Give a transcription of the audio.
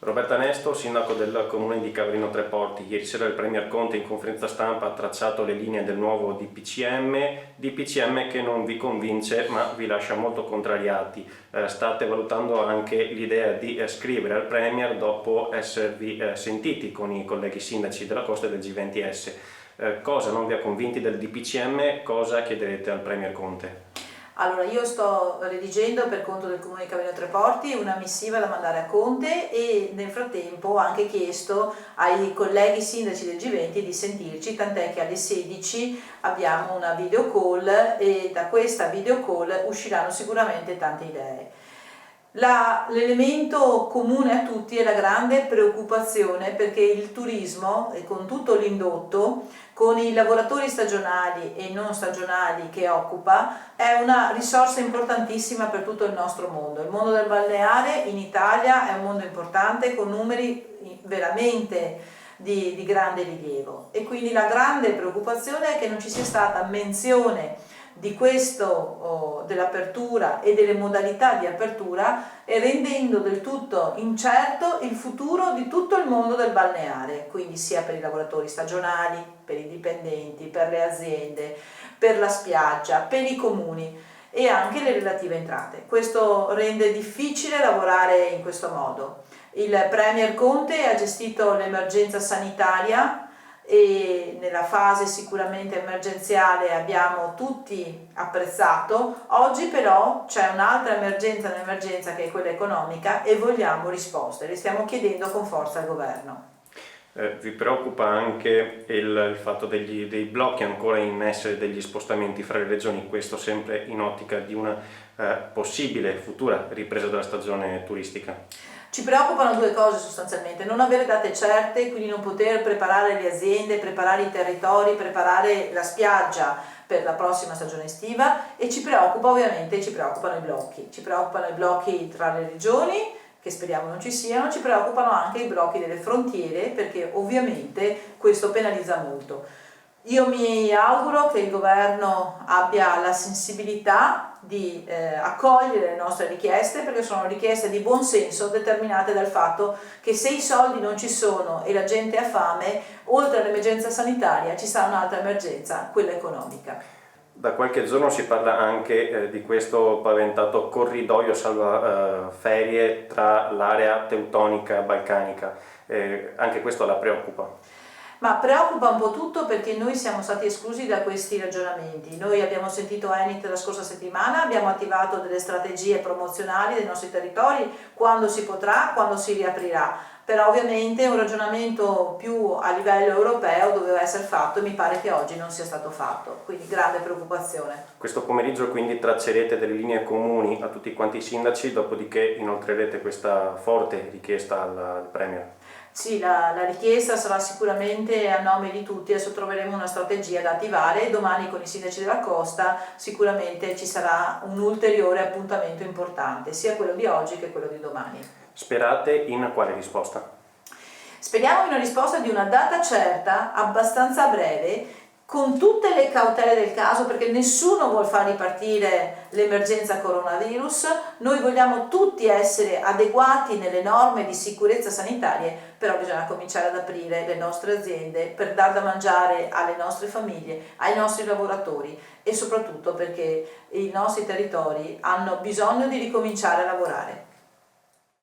Roberta Nesto, sindaco del comune di Cavallino Tre Porti. Ieri sera il Premier Conte in conferenza stampa ha tracciato le linee del nuovo DPCM che non vi convince ma vi lascia molto contrariati. State valutando anche l'idea di scrivere al Premier dopo esservi sentiti con i colleghi sindaci della Costa e del G20S. Cosa non vi ha convinti del DPCM? Cosa chiederete al Premier Conte? Allora, io sto redigendo per conto del Comune di Cavallino Tre Porti una missiva da mandare a Conte e nel frattempo ho anche chiesto ai colleghi sindaci del G20 di sentirci, tant'è che alle 16 abbiamo una video call e da questa video call usciranno sicuramente tante idee. L'elemento comune a tutti è la grande preoccupazione perché il turismo, e con tutto l'indotto, con i lavoratori stagionali e non stagionali che occupa, è una risorsa importantissima per tutto il nostro mondo. Il mondo del balneare in Italia è un mondo importante con numeri veramente di grande rilievo e quindi la grande preoccupazione è che non ci sia stata menzione di questo, dell'apertura e delle modalità di apertura e rendendo del tutto incerto il futuro di tutto il mondo del balneare, quindi sia per i lavoratori stagionali, per i dipendenti, per le aziende, per la spiaggia, per i comuni e anche le relative entrate. Questo rende difficile lavorare in questo modo. Il Premier Conte ha gestito l'emergenza sanitaria e nella fase sicuramente emergenziale abbiamo tutti apprezzato. Oggi però c'è un'altra emergenza che è quella economica e vogliamo risposte, le stiamo chiedendo con forza al governo. Vi preoccupa anche il fatto dei blocchi ancora in essere degli spostamenti fra le regioni, questo sempre in ottica di una possibile futura ripresa della stagione turistica? Ci preoccupano due cose sostanzialmente: non avere date certe, quindi non poter preparare le aziende, preparare i territori, preparare la spiaggia per la prossima stagione estiva, e ci preoccupano i blocchi tra le regioni, che speriamo non ci siano, ci preoccupano anche i blocchi delle frontiere, perché ovviamente questo penalizza molto. Io mi auguro che il governo abbia la sensibilità di accogliere le nostre richieste, perché sono richieste di buon senso determinate dal fatto che se i soldi non ci sono e la gente ha fame, oltre all'emergenza sanitaria ci sarà un'altra emergenza, quella economica. Da qualche giorno si parla anche di questo paventato corridoio salva ferie tra l'area teutonica e balcanica, anche questo la preoccupa? Ma preoccupa un po' tutto perché noi siamo stati esclusi da questi ragionamenti. Noi abbiamo sentito Enit la scorsa settimana, abbiamo attivato delle strategie promozionali dei nostri territori quando si potrà, quando si riaprirà. Però ovviamente un ragionamento più a livello europeo doveva essere fatto e mi pare che oggi non sia stato fatto, quindi grande preoccupazione. Questo pomeriggio quindi traccerete delle linee comuni a tutti quanti i sindaci, dopodiché inoltrerete questa forte richiesta al Premier? Sì, la richiesta sarà sicuramente a nome di tutti, adesso troveremo una strategia da attivare e domani con i sindaci della Costa sicuramente ci sarà un ulteriore appuntamento importante, sia quello di oggi che quello di domani. Sperate in quale risposta? Speriamo in una risposta di una data certa, abbastanza breve, con tutte le cautele del caso, perché nessuno vuol far ripartire l'emergenza coronavirus. Noi vogliamo tutti essere adeguati nelle norme di sicurezza sanitarie, però bisogna cominciare ad aprire le nostre aziende per dar da mangiare alle nostre famiglie, ai nostri lavoratori e soprattutto perché i nostri territori hanno bisogno di ricominciare a lavorare.